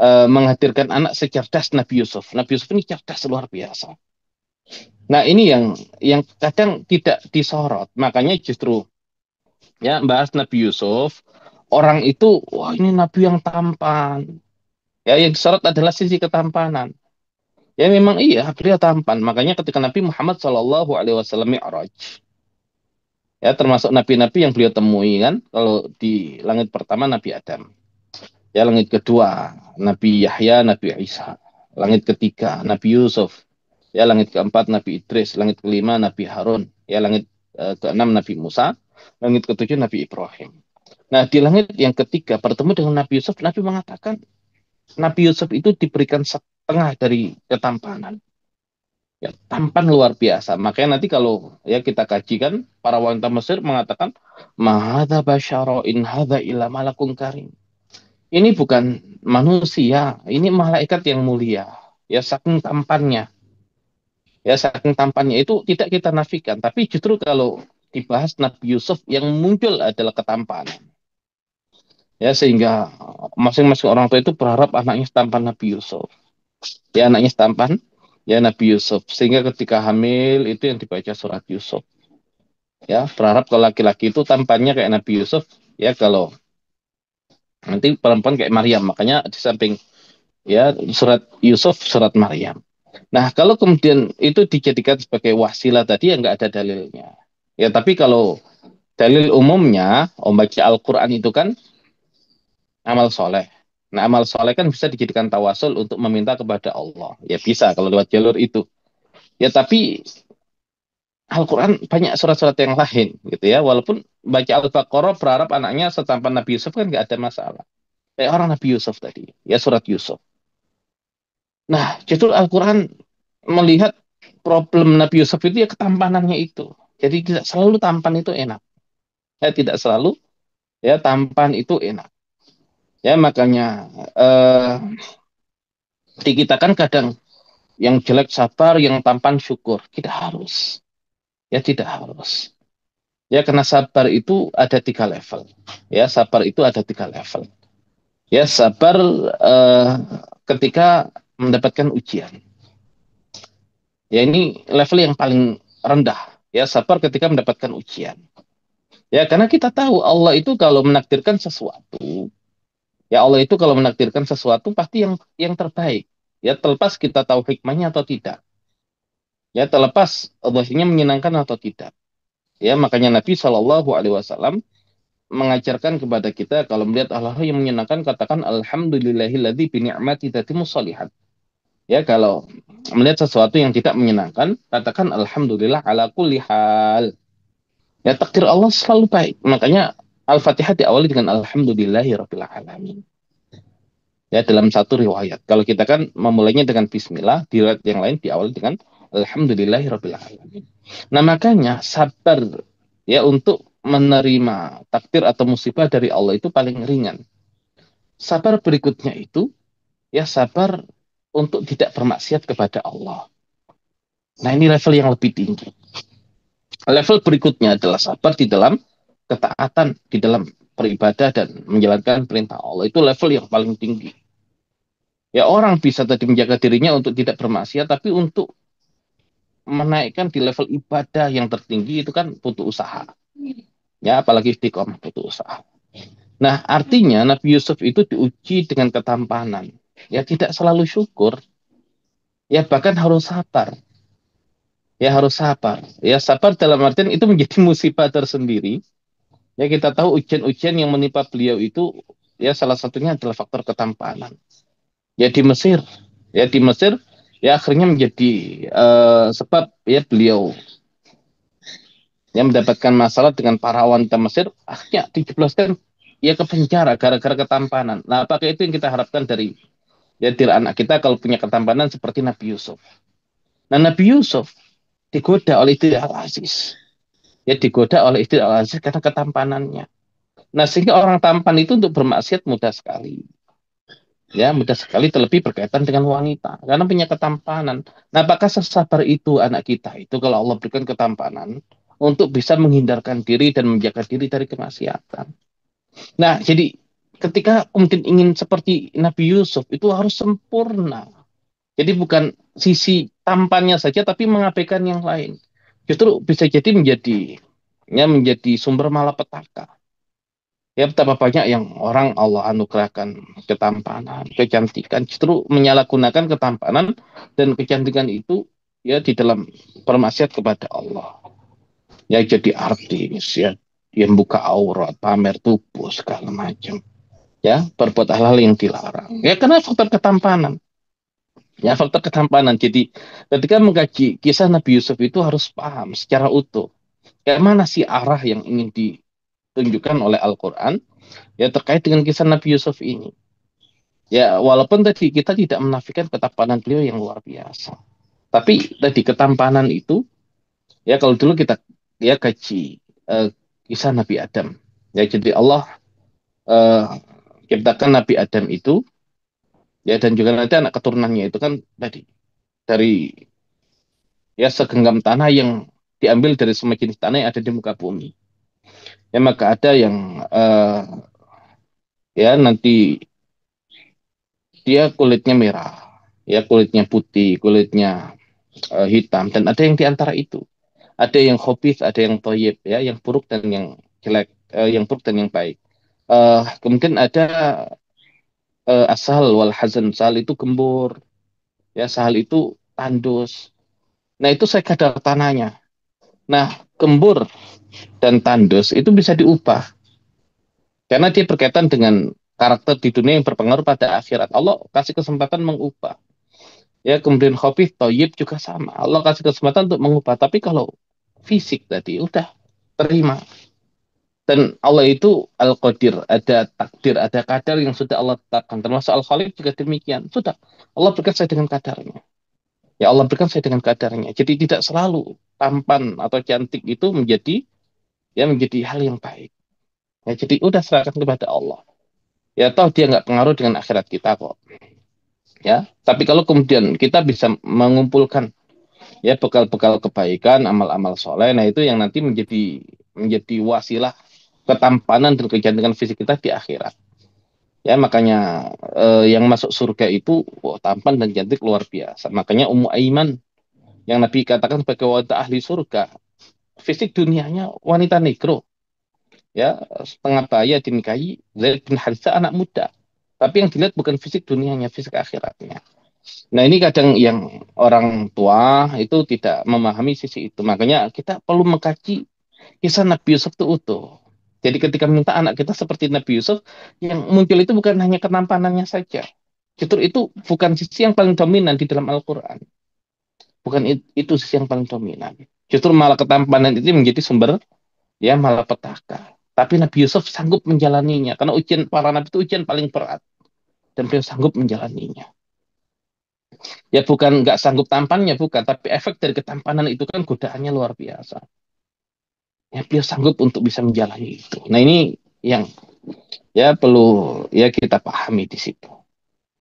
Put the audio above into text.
menghadirkan anak secerdas Nabi Yusuf. Nabi Yusuf ini cerdas luar biasa. Nah, ini yang kadang tidak disorot. Makanya justru ya bahas Nabi Yusuf, orang itu wah ini nabi yang tampan. Ya, yang disorot adalah sisi ketampanan. Ya memang iya, beliau tampan. Makanya ketika Nabi Muhammad SAW Mi'raj, ya termasuk nabi-nabi yang beliau temui kan, kalau di langit pertama Nabi Adam, ya langit kedua Nabi Yahya, Nabi Isa, langit ketiga Nabi Yusuf, ya langit keempat Nabi Idris, langit kelima Nabi Harun, ya langit keenam Nabi Musa, langit ketujuh Nabi Ibrahim. Nah, di langit yang ketiga bertemu dengan Nabi Yusuf, Nabi mengatakan Nabi Yusuf itu diberikan setengah dari ketampanan. Ya, tampan luar biasa. Makanya nanti kalau ya kita kaji kan para wanita Mesir mengatakan mahadza basyara in hadza illa malakun karim. Ini bukan manusia, ini malaikat yang mulia. Ya saking tampannya. Ya saking tampannya itu tidak kita nafikan, tapi justru kalau dibahas Nabi Yusuf yang muncul adalah ketampanan. Ya sehingga masing-masing orang tua itu berharap anaknya setampan Nabi Yusuf. Ya anaknya setampan ya Nabi Yusuf. Sehingga ketika hamil itu yang dibaca surat Yusuf. Ya berharap kalau laki-laki itu tampannya kayak Nabi Yusuf. Ya kalau nanti perempuan kayak Maryam. Makanya di samping ya surat Yusuf, surat Maryam. Nah kalau kemudian itu dijadikan sebagai wasilah tadi ya nggak ada dalilnya. Ya tapi kalau dalil umumnya, baca Al-Quran itu kan amal soleh. Nah, amal soleh kan bisa dijadikan tawasul untuk meminta kepada Allah. Ya bisa kalau lewat jalur itu. Ya tapi Al-Quran banyak surat-surat yang lain gitu ya. Walaupun baca Al-Baqarah berharap anaknya setampan Nabi Yusuf kan nggak ada masalah. Kayak orang Nabi Yusuf tadi. Ya surat Yusuf. Nah, justru Al-Quran melihat problem Nabi Yusuf itu ya ketampanannya itu. Jadi tidak selalu tampan itu enak. Ya tidak selalu ya tampan itu enak. Ya makanya eh, di kita kan kadang yang jelek sabar, yang tampan syukur. Tidak harus. Ya tidak harus. Ya karena sabar itu ada tiga level. Ya sabar itu ada tiga level. Ya sabar eh, ketika mendapatkan ujian. Ya ini level yang paling rendah. Ya sabar ketika mendapatkan ujian. Ya karena kita tahu Allah itu kalau menakdirkan sesuatu, ya Allah itu kalau menakdirkan sesuatu pasti yang terbaik. Ya terlepas kita tahu hikmahnya atau tidak. Ya terlepas Allahnya menyenangkan atau tidak. Ya makanya Nabi SAW mengajarkan kepada kita kalau melihat Allah yang menyenangkan katakan alhamdulillahilladzi bi ni'mati tatimmus shalihat. Ya kalau melihat sesuatu yang tidak menyenangkan katakan alhamdulillah ala kulli hal. Ya takdir Allah selalu baik. Makanya Al-Fatihah diawali dengan alhamdulillahirabbil alamin. Ya dalam satu riwayat. Kalau kita kan memulainya dengan bismillah, di riwayat yang lain diawali dengan alhamdulillahirabbil alamin. Nah, makanya sabar ya untuk menerima takdir atau musibah dari Allah itu paling ringan. Sabar berikutnya itu ya sabar untuk tidak bermaksiat kepada Allah. Nah, ini level yang lebih tinggi. Level berikutnya adalah sabar di dalam ketaatan, di dalam beribadah dan menjalankan perintah Allah. Itu level yang paling tinggi. Ya orang bisa tadi menjaga dirinya untuk tidak bermaksiat, tapi untuk menaikkan di level ibadah yang tertinggi itu kan butuh usaha. Ya, apalagi istiqomah butuh usaha. Nah, artinya Nabi Yusuf itu diuji dengan ketampanan. Ya, tidak selalu syukur. Ya, bahkan harus sabar. Ya, harus sabar. Ya, sabar dalam artian itu menjadi musibah tersendiri. Ya, kita tahu ujian-ujian yang menimpa beliau itu, ya salah satunya adalah faktor ketampanan. Ya, di Mesir. Ya, di Mesir, ya akhirnya menjadi sebab ya beliau yang mendapatkan masalah dengan para wanita Mesir, akhirnya dijebloskan ya ke penjara gara-gara ketampanan. Nah, apakah itu yang kita harapkan dari ya diri anak kita kalau punya ketampanan seperti Nabi Yusuf. Nah, Nabi Yusuf digoda oleh istri Al-Aziz. Ya digoda oleh istri Al-Aziz karena ketampanannya. Nah, sehingga orang tampan itu untuk bermaksiat mudah sekali. Ya, mudah sekali terlebih berkaitan dengan wanita karena punya ketampanan. Nah, apakah sesabar itu anak kita itu kalau Allah berikan ketampanan untuk bisa menghindarkan diri dan menjaga diri dari kemaksiatan. Nah, jadi ketika kemudian ingin seperti Nabi Yusuf itu harus sempurna. Jadi bukan sisi tampannya saja tapi mengabaikan yang lain. Justru bisa jadi menjadi sumber malapetaka. Ya betapa banyak yang orang Allah anugerahkan ketampanan, kecantikan, justru menyalahgunakan ketampanan dan kecantikan itu ya di dalam bermaksiat kepada Allah. Ya jadi artis, ya yang buka aurat, pamer tubuh segala macam. Ya berbuat hal-hal yang dilarang. Ya karena faktor ketampanan. Ya faktor ketampanan. Jadi ketika mengkaji kisah Nabi Yusuf itu harus paham secara utuh. Kayak mana sih arah yang ingin ditunjukkan oleh Al-Quran ya terkait dengan kisah Nabi Yusuf ini. Ya, walaupun tadi kita tidak menafikan ketampanan beliau yang luar biasa. Tapi tadi ketampanan itu, ya kalau dulu kita ya kaji kisah Nabi Adam. Ya, jadi Allah eh, ciptakan Nabi Adam itu, ya dan juga nanti anak keturunannya itu kan tadi dari ya segenggam tanah yang diambil dari semua jenis tanah yang ada di muka bumi. Ya maka ada yang ya nanti dia kulitnya merah, ya kulitnya putih, kulitnya hitam, dan ada yang di antara itu. Ada yang khobith, ada yang toyib, ya, yang buruk dan yang jelek, yang buruk dan yang baik. Kemudian ada asal wal hazan, sal itu gembur, ya, sal itu tandus. Nah itu saya kadar tanahnya. Nah gembur dan tandus itu bisa diubah karena dia berkaitan dengan karakter di dunia yang berpengaruh pada akhirat. Allah kasih kesempatan mengubah. Ya, kemudian khobith, toyib juga sama. Allah kasih kesempatan untuk mengubah. Tapi kalau fisik tadi udah terima. Dan Allah itu Al-Qadir, ada takdir, ada kadar yang sudah Allah tetapkan. Termasuk Al-Khaliq juga demikian. Sudah, Allah berikan saya dengan kadarnya. Ya Allah berikan saya dengan kadarnya. Jadi tidak selalu tampan atau cantik itu menjadi hal yang baik. Ya, jadi udah serahkan kepada Allah. Ya toh dia nggak pengaruh dengan akhirat kita kok. Ya, tapi kalau kemudian kita bisa mengumpulkan ya bekal-bekal kebaikan, amal-amal soleh, nah itu yang nanti menjadi wasilah ketampanan dan kecantikan fisik kita di akhirat. Ya makanya yang masuk surga itu tampan dan cantik luar biasa. Makanya Ummu Aiman yang Nabi katakan sebagai wanita ahli surga, fisik dunianya wanita negro, ya setengah baya dinikahi Zaid bin Haritha anak muda. Tapi yang dilihat bukan fisik dunianya, fisik akhiratnya. Nah ini kadang yang orang tua itu tidak memahami sisi itu. Makanya kita perlu mengkaji kisah Nabi Yusuf itu utuh. Jadi ketika minta anak kita seperti Nabi Yusuf, yang muncul itu bukan hanya kenampanannya saja. Justru itu bukan sisi yang paling dominan di dalam Al-Quran. Bukan itu sisi yang paling dominan. Justru malah ketampanan itu menjadi sumber ya malapetaka. Tapi Nabi Yusuf sanggup menjalaninya. Karena ujian para nabi itu ujian paling berat. Dan beliau sanggup menjalaninya. Ya bukan nggak sanggup tampannya, bukan. Tapi efek dari ketampanan itu kan godaannya luar biasa. Ya beliau sanggup untuk bisa menjalani itu. Nah ini yang ya perlu ya kita pahami di situ.